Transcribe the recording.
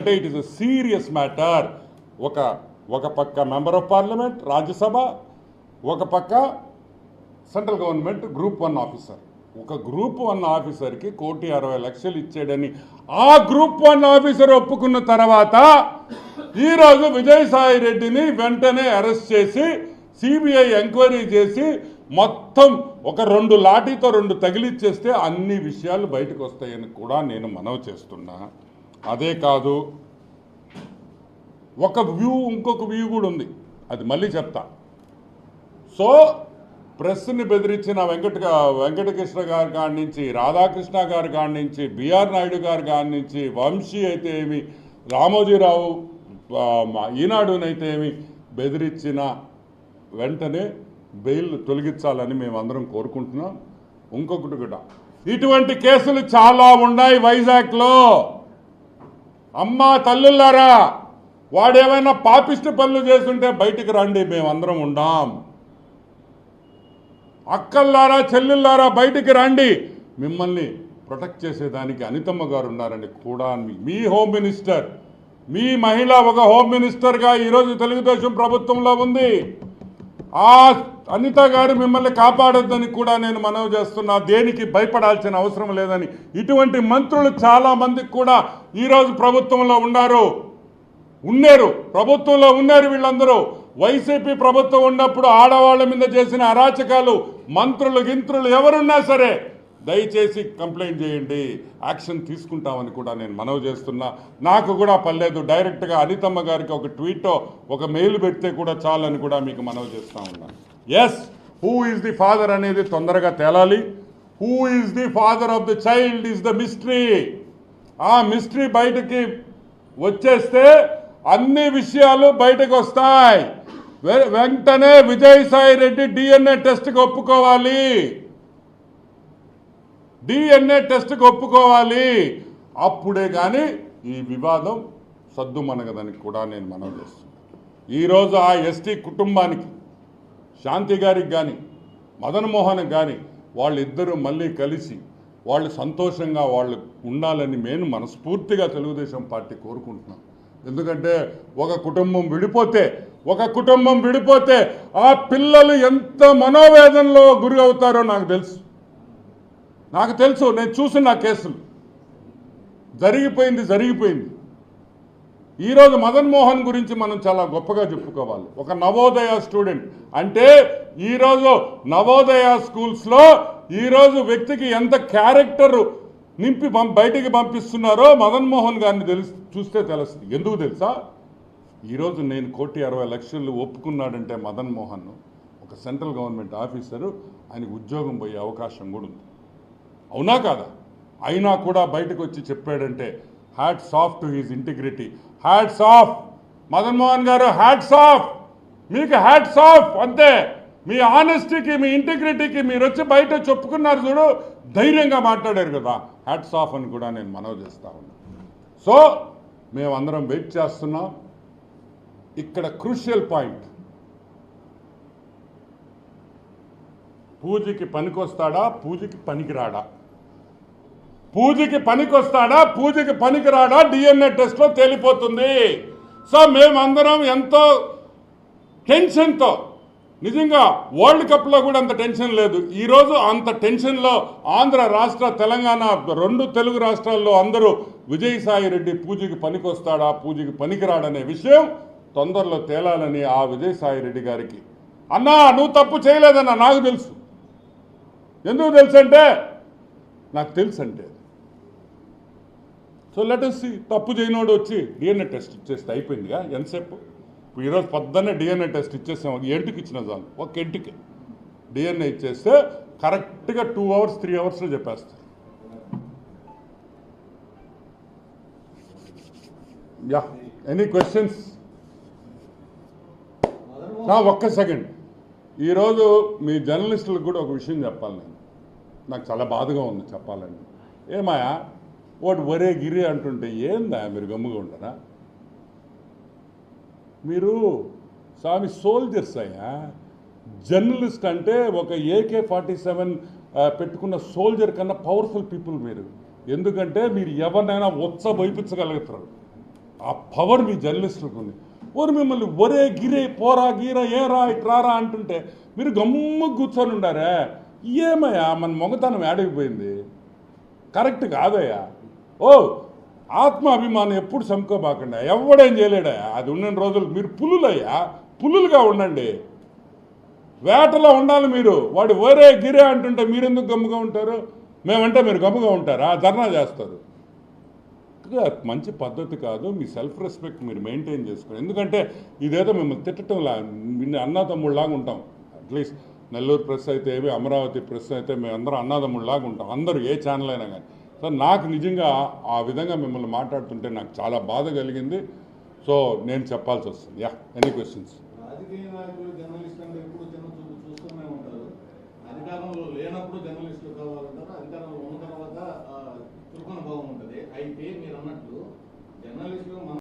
అంటే it is a serious matter. ఒక పక్క మెంబర్ ఆఫ్ పార్లమెంట్ రాజ్యసభ, ఒక పక్క సెంట్రల్ గవర్నమెంట్ గ్రూప్ 1 ఆఫీసర్. ఒక గ్రూప్ 1 ఆఫీసర్కి 1,60,00,000 ఇచ్చాడని ఆ గ్రూప్ 1 ఆఫీసర్ ఒప్పుకున్న తర్వాత ఈరోజు విజయసాయి రెడ్డిని వెంటనే అరెస్ట్ చేసి సిబిఐ ఎంక్వైరీ చేసి మొత్తం ఒక 2 లాఠీతో 2 తగిలిచ్చేస్తే అన్ని విషయాలు బయటకు వస్తాయని కూడా నేను మనవి చేస్తున్నా. అదే కాదు, ఇంకొక వ్యూ కూడా ఉంది, అది మళ్ళీ చెప్తా. సో ప్రెస్ని బెదిరించిన వెంకటకృష్ణ గారి కాడి నుంచి, రాధాకృష్ణ గారి కాడి నుంచి, బిఆర్ నాయుడు గారి కాడి నుంచి, వంశీ అయితే ఏమి, రామోజీరావు ఈనాడునైతే ఏమి బెదిరించిన వెంటనే బెయిల్ తొలగించాలని మేమందరం కోరుకుంటున్నాం. ఇంకొకటి కూడా, ఇటువంటి కేసులు చాలా ఉన్నాయి వైజాగ్లో. అమ్మా తల్లులారా, వాడేమైనా పాపిష్టి పనులు చేస్తుంటే బయటికి రండి, మేమందరం ఉండాం. అక్కల్లారా చెల్లెల్లారా బయటికి రండి, మిమ్మల్ని ప్రొటెక్ట్ చేసేదానికి అనితమ్మ గారు ఉన్నారండి కూడా. మీ హోమ్ మినిస్టర్, మీ మహిళ ఒక హోమ్ మినిస్టర్గా ఈరోజు తెలుగుదేశం ప్రభుత్వంలో ఉంది. ఆ అనిత గారు మిమ్మల్ని కాపాడొద్దని కూడా నేను మనవి చేస్తున్నా. దేనికి భయపడాల్సిన అవసరం లేదని. ఇటువంటి మంత్రులు చాలా మందికి కూడా ఈరోజు ప్రభుత్వంలో ఉన్నారు, ప్రభుత్వంలో ఉన్నారు. వీళ్ళందరూ వైసీపీ ప్రభుత్వం ఉన్నప్పుడు ఆడవాళ్ల మీద చేసిన అరాచకాలు మంత్రులు ఎవరున్నా సరే దయచేసి కంప్లైంట్ చేయండి, యాక్షన్ తీసుకుంటామని కూడా నేను మనవి చేస్తున్నా. నాకు కూడా పర్లేదు, డైరెక్ట్గా అనితమ్మ గారికి ఒక ట్వీటో ఒక మెయిల్ పెడితే కూడా చాలని కూడా మీకు మనవి చేస్తూ ఉన్నాను. Yes, who is the father అనేది తొందరగా తేలాలి. Who is the father of the child is the mystery. ఆ మిస్టరీ బయటకి వచ్చేస్తే అన్ని విషయాలు బయటకు వస్తాయి. వెంటనే విజయసాయి రెడ్డి డిఎన్ఏ టెస్ట్కి ఒప్పుకోవాలి, అప్పుడే కానీ ఈ వివాదం సద్దుమణగదని కూడా నేను మనవి చేస్తున్నాను. ఈరోజు ఆ ఎస్టీ కుటుంబానికి, శాంతి గారికి కానీ మదన్ మోహన్కి కానీ వాళ్ళిద్దరూ మళ్ళీ కలిసి వాళ్ళు సంతోషంగా వాళ్ళు ఉండాలని నేను మనస్ఫూర్తిగా తెలుగుదేశం పార్టీ కోరుకుంటున్నాను. ఎందుకంటే ఒక కుటుంబం విడిపోతే ఆ పిల్లలు ఎంత మనోవేదనలో గురి అవుతారో నాకు తెలుసు. నేను చూసిన కేసులు జరిగిపోయింది. ఈరోజు మదన్ మోహన్ గురించి మనం చాలా గొప్పగా చెప్పుకోవాలి. ఒక నవోదయ స్టూడెంట్ అంటే ఈరోజు నవోదయ స్కూల్స్లో ఈరోజు వ్యక్తికి ఎంత క్యారెక్టర్ నింపి బయటికి పంపిస్తున్నారో మదన్ మోహన్ గారిని చూస్తే తెలుస్తుంది. ఎందుకు తెలుసా? ఈరోజు నేను 1,60,00,000 ఒప్పుకున్నాడంటే మదన్ మోహన్ ఒక సెంట్రల్ గవర్నమెంట్ ఆఫీసరు, ఆయనకు ఉద్యోగం పోయే అవకాశం కూడా ఉంది. అవునా కాదా? అయినా కూడా బయటకు వచ్చి చెప్పాడంటే hats off to his integrity. Hats off Madan Mohan గారు, హ్యాట్స్ ఆఫ్ మీకు, హ్యాట్స్ ఆఫ్. అంతే, మీ ఆనెస్టీకి, మీ ఇంటిగ్రిటీకి మీరు వచ్చి బయట చెప్పుకున్నారు చూడు, ధైర్యంగా మాట్లాడారు కదా, హ్యాట్స్ ఆఫ్ అని కూడా నేను మనవి చేస్తా ఉన్నాను. సో మేమందరం వెయిట్ చేస్తున్నాం. ఇక్కడ క్రూషియల్ పాయింట్, పూజకి పనికొస్తాడా, పూజకి పనికిరాడా, పూజకి పనికిరాడా డిఎన్ఏ టెస్ట్లో తేలిపోతుంది. సో మేమందరం ఎంతో టెన్షన్తో, నిజంగా వరల్డ్ కప్లో కూడా అంత టెన్షన్ లేదు. ఈరోజు అంత టెన్షన్లో ఆంధ్ర రాష్ట్ర, తెలంగాణ 2 తెలుగు రాష్ట్రాల్లో అందరూ విజయసాయి రెడ్డి పూజకి పనికొస్తాడా, పూజకి పనికిరాడనే విషయం తొందరలో తేలాలని ఆ విజయసాయి రెడ్డి గారికి, అన్నా నువ్వు తప్పు చేయలేదన్నా నాకు తెలుసు. ఎందుకు తెలుసంటే నాకు తెలుసంటే. సో లెట్ us see, తప్పు చేయనోడు వచ్చి డిఎన్ఏ టెస్ట్ ఇచ్చేస్తే అయిపోయిందిగా. ఎంతసేపు? ఇప్పుడు ఈరోజు పొద్దున్నే డిఎన్ఏ టెస్ట్ ఇచ్చేసాం, ఎంటుకి ఇచ్చిన చాలు, ఒక ఎంటుకి డిఎన్ఏ ఇచ్చేస్తే కరెక్ట్గా 2 hours 3 hours చెప్పేస్తారు. Yeah, any questions? ఒక్క సెకండ్. ఈరోజు మీ జర్నలిస్టులకు కూడా ఒక విషయం చెప్పాలి. నాకు చాలా బాధగా ఉంది చెప్పాలని. ఏమాయా వాడు వరే గిరి అంటుంటే ఏందా మీరు గమ్ముగా ఉంటారా? మీరు స్వామి సోల్జర్స్ అయ్యా. జర్నలిస్ట్ అంటే ఒక AK-47 పెట్టుకున్న సోల్జర్ కన్నా పవర్ఫుల్ పీపుల్ మీరు. ఎందుకంటే మీరు ఎవరినైనా వైపించగలుగుతారు. ఆ పవర్ మీ జర్నలిస్టులకు ఉంది. ఓరు మిమ్మల్ని ఒరే గిరే పోరా గీరా ఏరా ఇట్రారా అంటుంటే మీరు గమ్ము కూర్చొని ఉండారే. ఏమయ్యా మన మొగతనం ఏడైపోయింది, కరెక్ట్ కాదయ్యా. ఓ ఆత్మాభిమానం ఎప్పుడు సముకోబాకండి, ఎవడేం చేయలేడయా. అది ఉన్న రోజులు మీరు పులులయ్యా, పులులుగా ఉండండి, వేటలో ఉండాలి మీరు. వాడు ఒరే గిరే అంటుంటే మీరెందుకు గమ్ముగా ఉంటారు? మేమంటే మీరు గమ్ముగా ఉంటారా? ధర్నా చేస్తారు. మంచి పద్ధతి కాదు. మీ సెల్ఫ్ రెస్పెక్ట్ మీరు మెయింటైన్ చేసుకోండి. ఎందుకంటే ఇదేదో మిమ్మల్ని తిట్టడంలా, అన్నదమ్ముళ్ళలాగా ఉంటాం. అట్లీస్ట్ నెల్లూరు ప్రెస్ అయితే ఏమి, అమరావతి ప్రెస్ అయితే మేము అందరం అన్నదమ్ముళ్ళలాగా ఉంటాం, అందరూ ఏ ఛానల్ అయినా కానీ. సో నాకు నిజంగా ఆ విధంగా మిమ్మల్ని మాట్లాడుతుంటే నాకు చాలా బాధ కలిగింది. సో నేను చెప్పాల్సి వస్తుంది. Yeah, any questions? రాజకీయ నాయకులు జర్నలిస్ట్ అంటే ఎప్పుడు చూస్తూనే ఉంటారు. అధికారంలో లేనప్పుడు జర్నలిస్ట్